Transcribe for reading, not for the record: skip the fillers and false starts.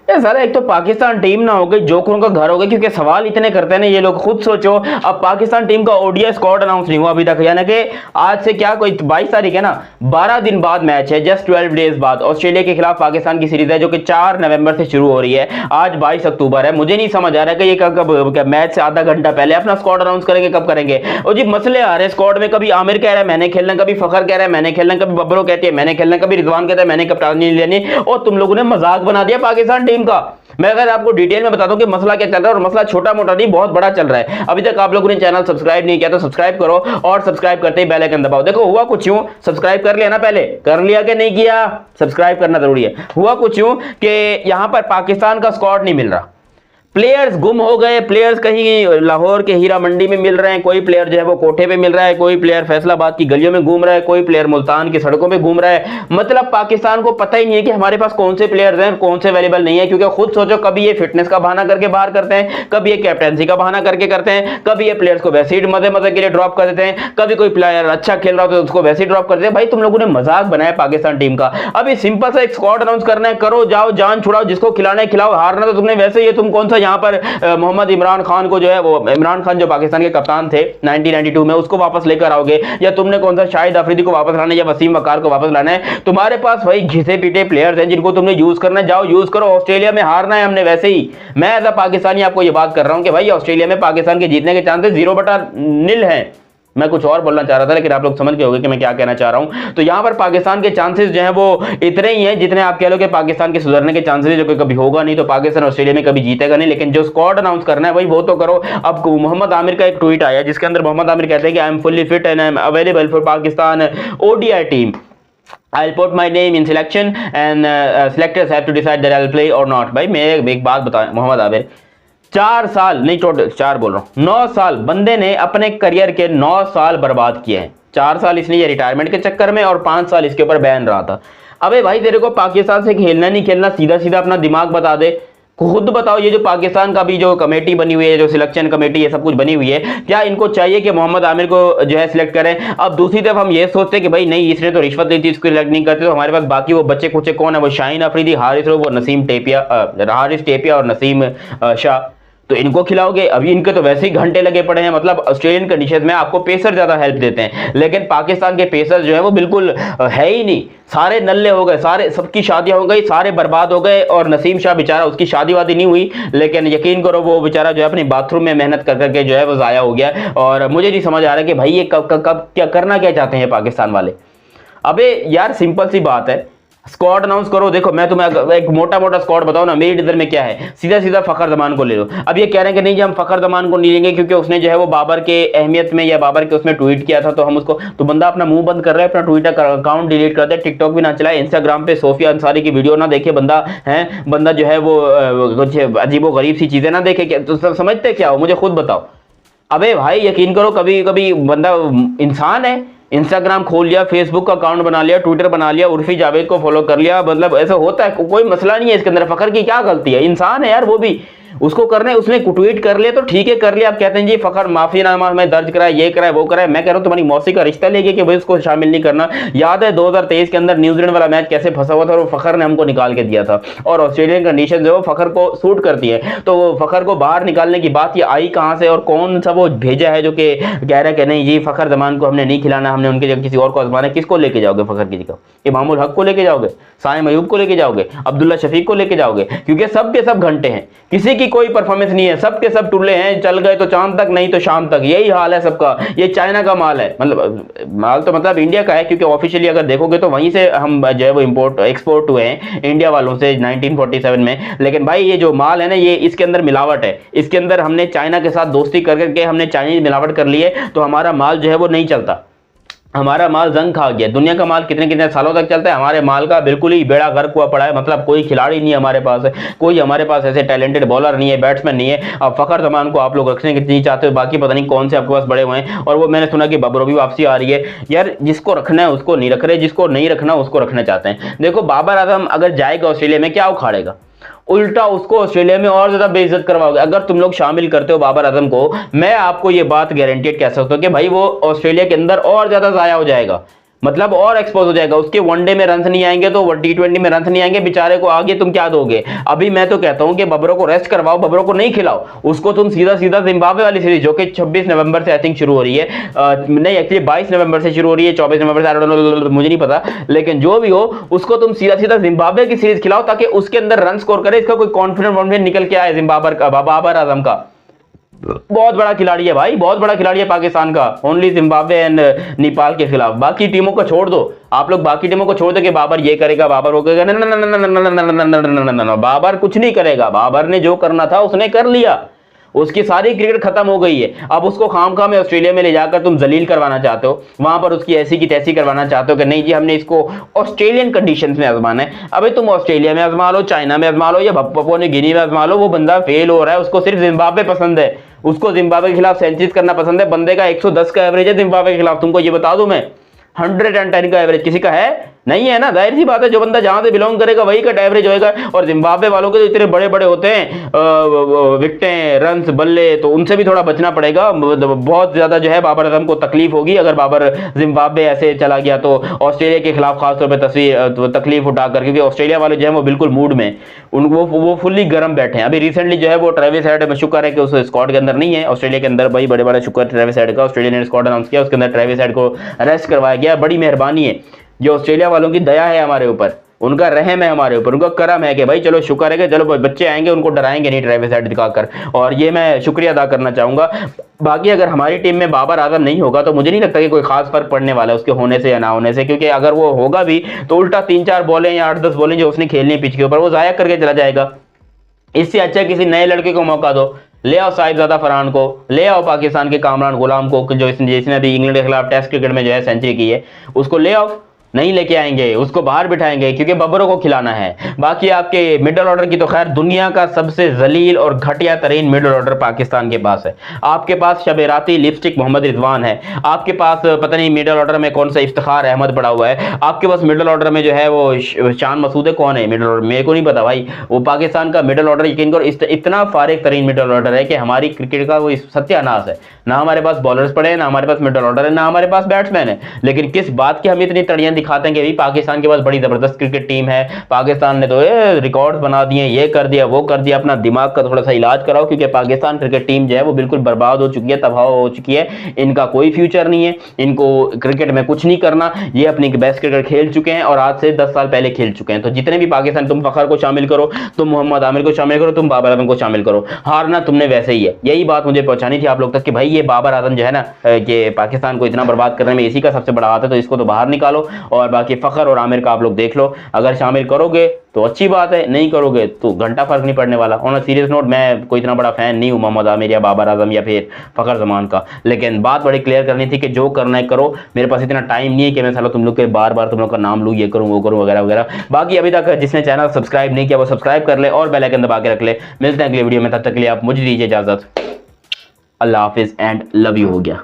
ये सारा एक तो पाकिस्तान टीम ना हो गई, जोकरों का घर हो गया, क्योंकि सवाल इतने करते हैं ना ये लोग। खुद सोचो, अब पाकिस्तान टीम का ओडीआई स्क्वाड अनाउंस नहीं हुआ अभी तक, यानी कि आज से क्या कोई 22 तारीख है ना, 12 दिन बाद मैच है, जस्ट 12 डेज बाद ऑस्ट्रेलिया के खिलाफ पाकिस्तान की सीरीज है जो कि 4 नवंबर से शुरू हो रही है। आज 22 अक्टूबर है। मुझे नहीं समझ आ रहा है कि ये कब मैच से आधा घंटा पहले अपना स्क्वाड अनाउंस करेंगे, कब करेंगे। और जी मसले आ रहे हैं स्क्वाड में, कभी आमिर कह रहा है मैंने खेलना, कभी फखर कह रहा है मैंने खेलना, कभी बबरो कहती है मैंने खेलना, कभी रिजवान कहता है मैंने कप्तानी लेनी, और तुम लोगों ने मजाक बना दिया पाकिस्तान टीम का। मैं अगर आपको डिटेल में बता दूं कि मसला क्या चल रहा है, और मसला छोटा मोटा नहीं बहुत बड़ा चल रहा है। अभी तक आप लोगों ने चैनल सब्सक्राइब नहीं किया तो सब्सक्राइब करो, और सब्सक्राइब करते ही बेल आइकन दबाओ। देखो हुआ कुछ यूं, सब्सक्राइब कर लिया ना, पहले कर लिया कि नहीं किया, सब्सक्राइब करना जरूरी है। हुआ कुछ यूं कि यहां पर पाकिस्तान का स्क्वाड नहीं मिल रहा, प्लेयर्स गुम हो गए, प्लेयर्स कहीं लाहौर के हीरा मंडी में मिल रहे हैं, कोई प्लेयर जो है वो कोठे पे मिल रहा है, कोई प्लेयर फैसलाबाद की गलियों में घूम रहा है, कोई प्लेयर मुल्तान की सड़कों पे घूम रहा है। मतलब पाकिस्तान को पता ही नहीं है कि हमारे पास कौन से प्लेयर्स हैं, कौन से अवेलेबल नहीं है। क्योंकि खुद सोचो, कभी ये फिटनेस का बहाना करके बाहर करते हैं, कभी ये कैप्टनसी का बहाना करके करते हैं, कभी ये प्लेयर्स को वैसे ही मजे मजे के लिए ड्रॉप कर देते हैं, कभी कोई प्लेयर अच्छा खेल रहा हो तो उसको वैसे ही ड्रॉप कर देते हैं। भाई तुम लोगों ने मजाक बनाया पाकिस्तान टीम का। अभी सिंपल सा एक स्क्वाड अनाउंस करना है, करो, जाओ, जान छुड़ाओ, जिसको खिलाना है खिलाओ, हारना तो तुमने वैसे ही है। तुम कौन सा यहाँ पर मोहम्मद इमरान खान को जो है, वो इमरान खान जो पाकिस्तान के कप्तान थे 1992 में, उसको वापस लेकर आओगे, या तुमने कौन सा शाहिद अफरीदी को वापस लाना है, या वसीम वकार को वापस लाना है। तुम्हारे पास वही घिसे पीटे प्लेयर्स हैं जिनको तुमने यूज करना है, जाओ यूज करो। ऑस्ट्रेलिया में हारना है हमने वैसे ही। मैं एज अ पाकिस्तानी आपको ये बात कर रहा हूं कि भाई ऑस्ट्रेलिया में पाकिस्तान के जीतने के चांसेस 0/0 है। मैं कुछ और बोलना चाह रहा था लेकिन आप लोग समझ गए होंगे कि मैं क्या कहना चाह रहा हूं। तो यहां पर पाकिस्तान के चांसेस जो हैं वो इतने ही हैं जितने आप कह लो कि पाकिस्तान के सुधरने के चांसेस है, जो कि कभी होगा नहीं। तो पाकिस्तान ऑस्ट्रेलिया में कभी जीतेगा नहीं, लेकिन जो स्क्वाड अनाउंस करना है भाई वो तो करो। अब मोहम्मद आमिर का एक ट्वीट आया जिसके अंदर मोहम्मद आमिर कहते हैं कि I am fully fit and I am available for Pakistan ODI team. I'll put my name in selection and selectors have to decide that I'll play or not. भाई मैं एक बात बताऊं, मोहम्मद आमिर 4 साल नहीं, टोटल 4 बोल रहा हूं, 9 साल बंदे ने अपने करियर के 9 साल बर्बाद किए हैं। 4 साल इसलिए रिटायरमेंट के चक्कर में, और 5 साल इसके ऊपर बैन रहा था। अबे भाई तेरे को पाकिस्तान से खेलना नहीं खेलना, सीधा सीधा अपना दिमाग बता दे, खुद बताओ। ये जो पाकिस्तान का भी जो कमेटी बनी हुई है, जो सिलेक्शन कमेटी ये सब कुछ बनी हुई है, क्या इनको चाहिए कि मोहम्मद आमिर को जो है सिलेक्ट करें? अब दूसरी तरफ हम ये सोचते हैं कि भाई नहीं, इसने तो रिश्वत ली थी, इसको सिलेक्ट नहीं करते, तो हमारे पास बाकी वो बच्चे कुछ कौन है, वो शाहीन अफरीदी, हारिस वो हारिस टेपिया और नसीम शाह, तो इनको खिलाओगे? अभी इनके तो वैसे ही घंटे लगे पड़े हैं। मतलब ऑस्ट्रेलियन कंडीशन में आपको पेसर ज्यादा हेल्प देते हैं, लेकिन पाकिस्तान के पेसर जो है वो बिल्कुल है ही नहीं, सारे नल्ले हो गए, सारे सबकी शादियां हो गई, सारे बर्बाद हो गए। और नसीम शाह बेचारा, उसकी शादी वादी नहीं हुई, लेकिन यकीन करो वो बेचारा जो है अपनी बाथरूम में मेहनत कर करके जो है वो जाया हो गया। और मुझे नहीं समझ आ रहा कि भाई ये कब क्या करना क्या चाहते हैं पाकिस्तान वाले। अबे यार सिंपल सी बात है, स्क्वाड अनाउंस करो। देखो मैं तुम्हें एक मोटा मोटा स्क्वाड बताओ ना, मेरी नजर में क्या है, सीधा सीधा फखर जमान को ले लो। अब ये कह रहे हैं कि नहीं जी हम फखर जमान को नहीं लेंगे क्योंकि उसने जो है वो बाबर के अहमियत में या बाबर के उसमें ट्वीट किया था, तो हम उसको, तो बंदा अपना मुंह बंद कर रहा है, अपना ट्विटर अकाउंट डिलीट कर दे, टिकटॉक भी ना चलाए, इंस्टाग्राम पे सोफिया अंसारी की वीडियो ना देखे बंदा है, बंदा जो है वो कुछ अजीबो गरीब सी चीजें ना देखे। तो समझते क्या हो, मुझे खुद बताओ। अबे भाई यकीन करो, कभी कभी बंदा इंसान है, इंस्टाग्राम खोल लिया, फेसबुक का अकाउंट बना लिया, ट्विटर बना लिया, उर्फी जावेद को फॉलो कर लिया, मतलब ऐसा होता है, कोई मसला नहीं है इसके अंदर। फखर की क्या गलती है, इंसान है यार वो भी, उसको करना है, उसने ट्वीट कर लिया तो ठीक है कर लिया। आप कहते हैं जी फखर माफीनामा में दर्ज कराए, ये कराए वो कराए। मैं कह रहा हूं तुम्हारी मौसी का रिश्ता लेके कि भाई उसको शामिल नहीं करना। याद है 2023 के अंदर न्यूजीलैंड वाला मैच कैसे फंसा हुआ था, और वो फखर ने हमको निकाल के दिया था, और ऑस्ट्रेलियन कंडीशन जो फखर को सूट करती है, तो वो फखर को बाहर निकालने की बात ये आई कहां से, और कौन सा वो भेजा है जो कि कह रहा है कि नहीं जी फखर जमान को हमने नहीं खिलाना, हमने उनके जगह किसी और को आजमाना। किसको लेके जाओगे फखर की जगह? इमामुल हक को लेके जाओगे, साइम अयूब को लेके जाओगे, अब्दुल्ला शफीक को लेके जाओगे? क्योंकि सब के सब घंटे हैं, किसी की कोई परफॉर्मेंस नहीं है, सब के सब टुल्ले हैं, चल गए तो चांद तक, नहीं तो शाम तक, यही हाल है सबका। ये चाइना का माल है, मतलब माल तो मतलब इंडिया का है, क्योंकि ऑफिशियली अगर देखोगे तो वहीं से हम जो है वो इंपोर्ट एक्सपोर्ट हुए हैं इंडिया वालों से 1947 में। लेकिन भाई ये जो माल है ना, ये इसके अंदर मिलावट है, इसके अंदर हमने चाइना के साथ दोस्ती करके हमने चाइनीज मिलावट कर ली है, तो हमारा माल जो है वो नहीं चलता, हमारा माल जंग खा गया। दुनिया का माल कितने कितने सालों तक चलता है, हमारे माल का बिल्कुल ही बेड़ा गर्क हुआ पड़ा है। मतलब कोई खिलाड़ी नहीं है हमारे पास, कोई हमारे पास ऐसे टैलेंटेड बॉलर नहीं है, बैट्समैन नहीं है। अब फखर जमान को आप लोग रखने की नहीं चाहते हो, बाकी पता नहीं कौन से आपके पास बड़े हुए हैं। और वो मैंने सुना कि बबरो भी वापसी आ रही है। यार जिसको रखना है उसको नहीं रख रहे, जिसको नहीं रखना उसको रखना चाहते हैं। देखो बाबर आजम अगर जाएगा ऑस्ट्रेलिया में, क्या उखाड़ेगा? उल्टा उसको ऑस्ट्रेलिया में और ज्यादा बेइज्जत करवाओगे। अगर तुम लोग शामिल करते हो बाबर आजम को, मैं आपको ये बात गारंटेड कह सकता हूं कि भाई वो ऑस्ट्रेलिया के अंदर और ज्यादा जाया हो जाएगा। मतलब और एक्सपोज हो जाएगा। उसके वनडे में रन नहीं आएंगे तो T20 में रन नहीं आएंगे, बेचारे को आगे तुम क्या दोगे। अभी मैं तो कहता हूं कि बबरों को रेस्ट करवाओ, बबरों को नहीं खिलाओ, उसको तुम सीधा सीधा जिम्बाब्वे वाली सीरीज जो कि 26 नवंबर से आई थिंक शुरू हो रही है, नहीं एक्चुअली 22 नवंबर से शुरू हो रही है, 24 नवंबर से, I don't know, मुझे नहीं पता, लेकिन जो भी हो उसको तुम सीधा सीधा जिम्बाब्वे की सीरीज खिलाओ ताकि उसके अंदर रन स्कोर करे, इसका कोई कॉन्फिडेंस निकल के आए जिम्बाब्वे का, बाबर आजम का। बहुत बड़ा खिलाड़ी है भाई, बहुत बड़ा खिलाड़ी है पाकिस्तान का, ओनली जिम्बाब्वे एंड नेपाल के खिलाफ। बाकी टीमों को छोड़ दो, आप लोग बाकी टीमों को छोड़ दो कि बाबर ये करेगा, बाबर वो करेगा, बाबर कुछ नहीं करेगा। बाबर ने जो करना था उसने कर लिया, उसकी सारी क्रिकेट खत्म हो गई है। अब उसको खामखा में ऑस्ट्रेलिया में ले जाकर तुम जलील करवाना चाहते हो, वहां पर उसकी ऐसी की तैसी करवाना चाहते हो कि नहीं जी हमने इसको ऑस्ट्रेलियन कंडीशंस में आजमाना है। अबे तुम ऑस्ट्रेलिया में आजमा लो, चाइना में आजमा लो, या पपुआ न्यू गिनी में आजमा लो, वो बंदा फेल हो रहा है, उसको सिर्फ जिम्बाब्वे पसंद है, उसको जिम्बाब्वे के खिलाफ सेंचुरीज करना पसंद है। बंदे का 110 का एवरेज है जिम्बाब्वे के खिलाफ, तुमको ये बता दूं मैं, 110 का एवरेज किसी का है नहीं है ना, जाहिर सी बात है, जो बंदा जहां से बिलोंग करेगा वही का एवरेज होएगा। और जिम्बाब्वे वालों के तो इतने बड़े बड़े होते हैं विकेटें, रन्स, बल्ले, तो उनसे भी थोड़ा बचना पड़ेगा। बहुत ज्यादा जो है बाबर आजम को तकलीफ होगी अगर बाबर जिम्बाब्वे ऐसे चला गया तो, ऑस्ट्रेलिया के खिलाफ खासतौर पर तकलीफ उठाकर, क्योंकि ऑस्ट्रेलिया वाले जो है वो बिल्कुल मूड में, वो फुल्ली गर्म बैठे हैं। अभी रिसेंटली जो है वो ट्रेविस हेड, शुक्र है कि उस स्क्वाड के अंदर नहीं है, ऑस्ट्रेलिया के अंदर भाई बड़े बड़ा शुक्र ट्रेविस हेड का, ऑस्ट्रेलिया ने स्क्वाड अनाउंस किया, उसके अंदर ट्रेविस हेड को अरेस्ट करवाया गया। बड़ी मेहरबानी है, जो ऑस्ट्रेलिया वालों की दया है हमारे ऊपर, उनका रहम है हमारे ऊपर, उनका करम है कि भाई चलो शुक्र है कि चलो बच्चे आएंगे उनको डराएंगे नहीं ट्रेविस हेड दिखाकर, और ये मैं शुक्रिया अदा करना चाहूंगा। बाकी अगर हमारी टीम में बाबर आजम नहीं होगा तो मुझे नहीं लगता कि कोई खास फर्क पड़ने वाला है उसके होने से या ना होने से, क्योंकि अगर वो होगा भी तो उल्टा 3-4 बॉलें या 8-10 बॉलें जो उसने खेलनी पिच के ऊपर वो जाया करके चला जाएगा। इससे अच्छा किसी नए लड़के को मौका दो, ले आओ साहिबजादा फरहान को, ले आओ पाकिस्तान के कामरान गुलाम को, जो जिसने अभी इंग्लैंड के खिलाफ टेस्ट क्रिकेट में जो है सेंचुरी की है, उसको ले आओ। नहीं लेके आएंगे, उसको बाहर बिठाएंगे क्योंकि बबरों को खिलाना है। बाकी आपके मिडिल ऑर्डर की तो खैर दुनिया का सबसे जलील और घटिया तरीन मिडिल ऑर्डर पाकिस्तान के पास है। आपके पास शबेराती लिपस्टिक मोहम्मद रिजवान है, आपके पास पता नहीं मिडिल ऑर्डर में कौन सा इफ्तिखार अहमद पड़ा हुआ है, आपके पास मिडिल ऑर्डर में जो है वो शान मसूद है, कौन है मिडिल ऑर्डर, मेरे को नहीं पता भाई। वो पाकिस्तान का मिडिल ऑर्डर यकीन करो इतना फारिग तरीन मिडिल ऑर्डर है कि हमारी क्रिकेट का वो सत्यानाश है। ना हमारे पास बॉलर्स पड़े हैं, ना हमारे पास मिडिल ऑर्डर है, ना हमारे पास बैट्समैन है, लेकिन किस बात की हम इतनी तड़ियां दिखाते हैं कि पाकिस्तान के पास बड़ी जबरदस्त क्रिकेट टीम है, पाकिस्तान ने तो रिकॉर्ड्स बना दिए, ये कर दिया वो कर दिया। अपना दिमाग का थोड़ा सा इलाज कराओ, क्योंकि पाकिस्तान क्रिकेट टीम जो है वो बिल्कुल बर्बाद हो चुकी है, तबाह हो चुकी है, इनका कोई फ्यूचर नहीं है, इनको क्रिकेट में कुछ नहीं करना। ये अपनी बेस्ट क्रिकेट खेल चुके हैं और आज से 10 साल पहले खेल चुके हैं। तो जितने भी पाकिस्तान, तुम फखर को शामिल करो, तुम मोहम्मद आमिर को शामिल करो, तुम बाबर आजम को शामिल करो, हारना तुमने वैसे ही है। यही बात मुझे पहुंचानी थी आप लोग तक कि भाई ये बाबर आजम जो है ना कि पाकिस्तान को इतना बर्बाद करने में इसी का सबसे बड़ा हाथ है, तो इसको तो बाहर निकालो। और बाकी फखर और आमिर का आप लोग देख लो, अगर शामिल करोगे तो अच्छी बात है, नहीं करोगे तो घंटा फर्क नहीं पड़ने वाला। ऑन अ सीरियस नोट, मैं कोई इतना बड़ा फैन नहीं हूं मोहम्मद आमिर या बाबर आजम या फिर फखर जमान का, लेकिन बात बड़ी क्लियर करनी थी कि जो करना है करो। मेरे पास इतना टाइम नहीं है कि मैं साला तुम लोग के बार बार तुम लोग का नाम लूं, ये करूं वो करूं वगैरह वगैरह। बाकी अभी तक जिसने चैनल सब्सक्राइब नहीं किया वो सब्सक्राइब कर ले और बेल आइकन दबा के रख ले। मिलते हैं अगले वीडियो में, तब तक के लिए आप मुझे दीजिए इजाजत। अल्लाह हाफिज एंड लव यू हो गया।